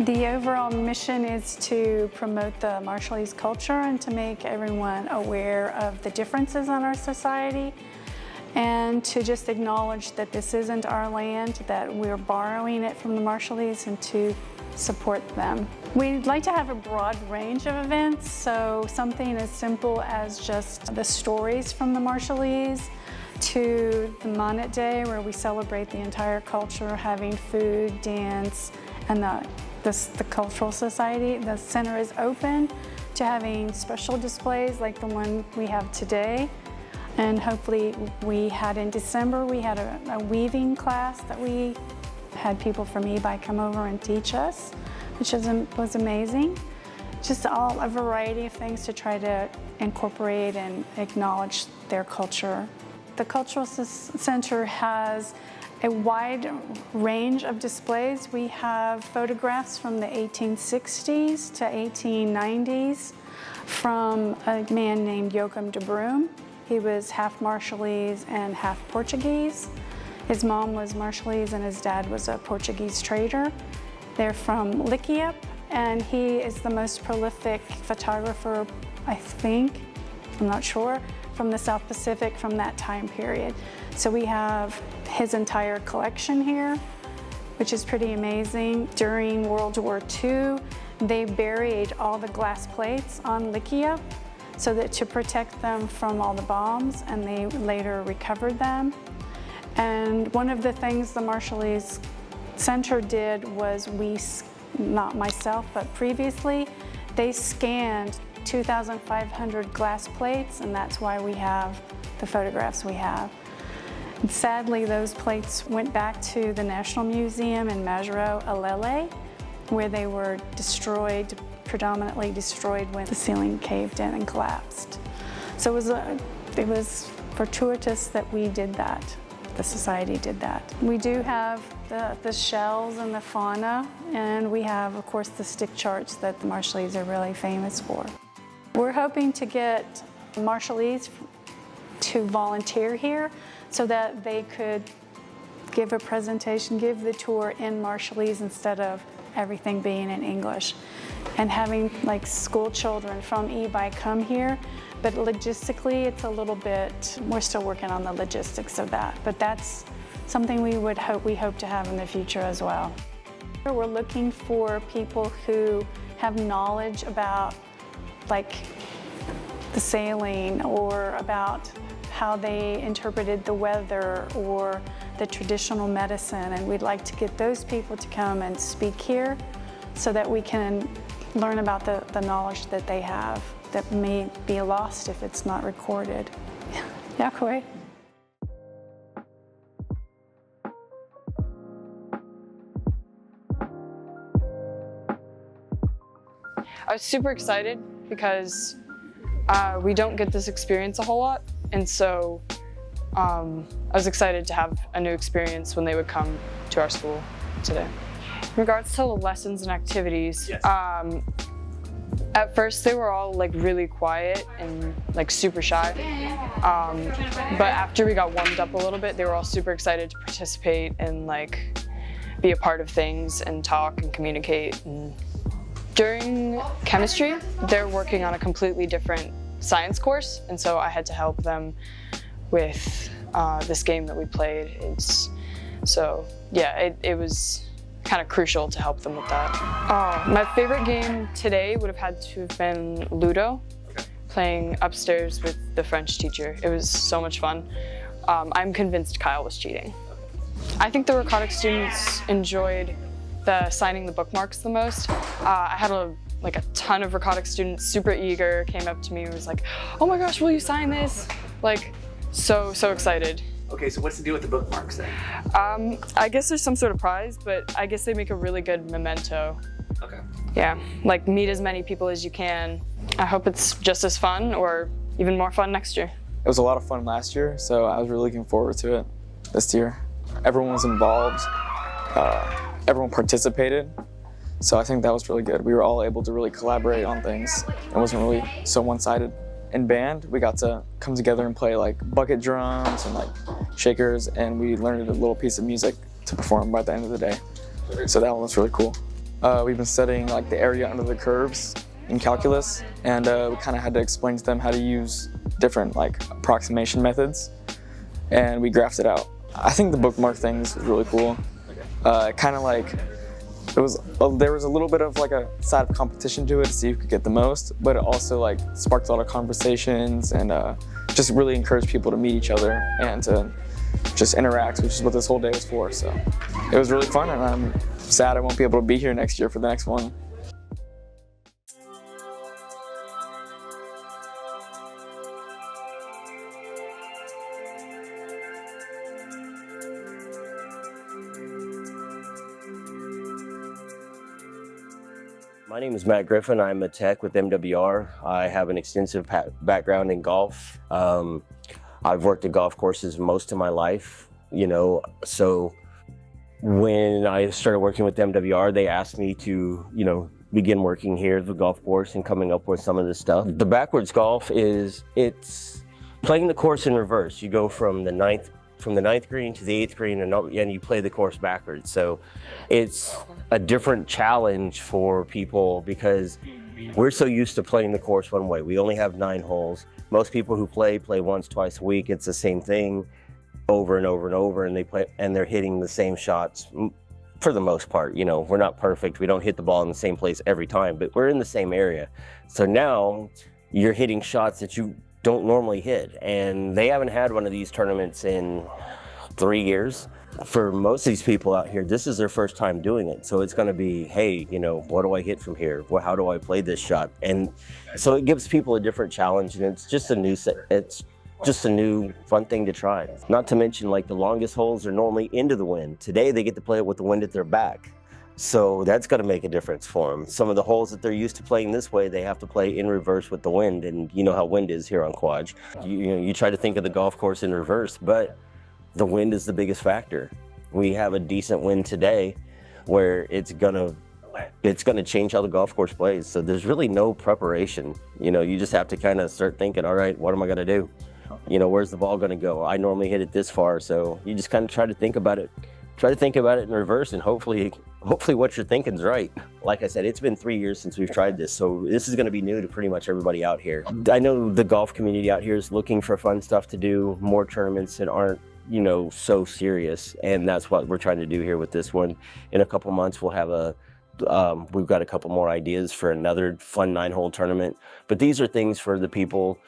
The overall mission is to promote the Marshallese culture and to make everyone aware of the differences in our society, and to just acknowledge that this isn't our land, that we're borrowing it from the Marshallese, and to support them. We'd like to have a broad range of events, so something as simple as just the stories from the Marshallese, to the Manat Day, where we celebrate the entire culture, having food, dance, and the cultural society. The center is open to having special displays like the one we have today. And hopefully, we had in December, we had a weaving class that we had people from Ebeye come over and teach us, which was amazing. Just a variety of things to try to incorporate and acknowledge their culture. The Cultural Center has a wide range of displays. We have photographs from the 1860s to 1890s from a man named Joachim de Broom. He was half Marshallese and half Portuguese. His mom was Marshallese and his dad was a Portuguese trader. They're from Likiep, and he is the most prolific photographer, I think, I'm not sure, from the South Pacific from that time period. So we have his entire collection here, which is pretty amazing. During World War II, they buried all the glass plates on Likiep so that to protect them from all the bombs, and they later recovered them. And one of the things the Marshallese Center did was not myself, but previously, they scanned 2,500 glass plates, and that's why we have the photographs we have. And sadly, those plates went back to the National Museum in Majuro, Alele, where they were destroyed, predominantly destroyed when the ceiling caved in and collapsed. So it was fortuitous that we did that. The society did that. We do have the shells and the fauna, and we have, of course, the stick charts that the Marshallese are really famous for. We're hoping to get Marshallese to volunteer here so that they could give a presentation, give the tour in Marshallese instead of everything being in English. And having like school children from Ebeye come here, but logistically it's a little bit, we're still working on the logistics of that, but that's something we hope to have in the future as well. We're looking for people who have knowledge about like the sailing, or about how they interpreted the weather or the traditional medicine, and we'd like to get those people to come and speak here so that we can learn about the knowledge that they have that may be lost if it's not recorded. Yeah, Kwaj. I was super excited because we don't get this experience a whole lot, and so I was excited to have a new experience when they would come to our school today. In regards to the lessons and activities, yes. At first they were all like really quiet and like super shy, but after we got warmed up a little bit, they were all super excited to participate and like be a part of things and talk and communicate. And during chemistry, they're working on a completely different science course, and so I had to help them with this game that we played. It was kind of crucial to help them with that. My favorite game today would have had to have been Ludo, playing upstairs with the French teacher. It was so much fun. I'm convinced Kyle was cheating. I think the Rikatik students enjoyed the signing the bookmarks the most. I had a ton of Rikatik students, super eager, came up to me and was like, "Oh my gosh, will you sign this?" Like, so excited. Okay, so what's the deal with the bookmarks then? I guess there's some sort of prize, but I guess they make a really good memento. Okay. Yeah, like meet as many people as you can. I hope it's just as fun or even more fun next year. It was a lot of fun last year, so I was really looking forward to it this year. Everyone was involved, everyone participated, so I think that was really good. We were all able to really collaborate on things. It wasn't really so one-sided. In band, we got to come together and play like bucket drums and like shakers, and we learned a little piece of music to perform by the end of the day. So that one was really cool. We've been studying like the area under the curves in calculus, and we kind of had to explain to them how to use different like approximation methods, and we graphed it out. I think the bookmark thing is really cool. Kind of like there was a little bit of like a side of competition to it to see who could get the most, but it also like sparked a lot of conversations and just really encouraged people to meet each other and to just interact, which is what this whole day was for. So it was really fun, and I'm sad I won't be able to be here next year for the next one. My name is Matt Griffin. I'm a tech with MWR. I have an extensive background in golf. I've worked at golf courses most of my life, so when I started working with MWR, they asked me to, begin working here at the golf course and coming up with some of this stuff. The backwards golf it's playing the course in reverse. You go from the ninth green to the 8th green, and you play the course backwards. So it's a different challenge for people because we're so used to playing the course one way. We only have 9 holes. Most people who play once, twice a week. It's the same thing over and over and over, and they're hitting the same shots for the most part. We're not perfect. We don't hit the ball in the same place every time, but we're in the same area. So now you're hitting shots that you don't normally hit, and they haven't had one of these tournaments in 3 years. For most of these people out here, this is their first time doing it, so it's going to be, hey, what do I hit from here? How do I play this shot? And so it gives people a different challenge, and it's just a new fun thing to try. Not to mention, like, the longest holes are normally into the wind. Today they get to play it with the wind at their back. So that's got to make a difference for them. Some of the holes that they're used to playing this way, they have to play in reverse with the wind, and you know how wind is here on Kwaj. You try to think of the golf course in reverse, but the wind is the biggest factor. We have a decent wind today where it's gonna change how the golf course plays. So there's really no preparation. You just have to kind of start thinking, all right, what am I gonna do? Where's the ball gonna go? I normally hit it this far, so you just kind of try to think about it in reverse, and hopefully what you're thinking is right. Like I said, it's been 3 years since we've tried this, so this is going to be new to pretty much everybody out here. I know the golf community out here is looking for fun stuff to do, more tournaments that aren't, so serious, and that's what we're trying to do here with this one. In a couple months, we'll have we've got a couple more ideas for another fun 9-hole tournament, but these are things for the people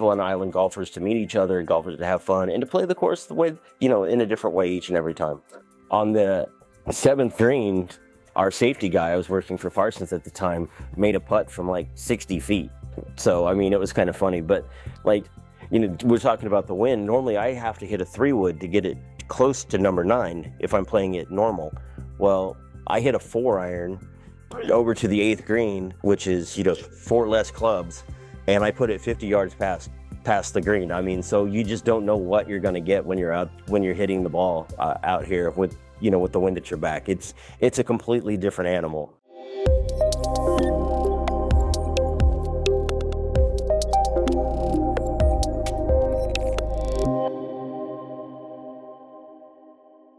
on island golfers to meet each other, golfers to have fun, and to play the course the way, in a different way each and every time. On the 7th green, our safety guy, I was working for Parsons at the time, made a putt from like 60 feet. So, it was kind of funny, but we're talking about the wind. Normally I have to hit a 3-wood to get it close to number 9 if I'm playing it normal. Well, I hit a 4-iron over to the 8th green, which is, 4 less clubs, and I put it 50 yards past the green. So you just don't know what you're going to get when you're hitting the ball out here with the wind at your back. It's a completely different animal.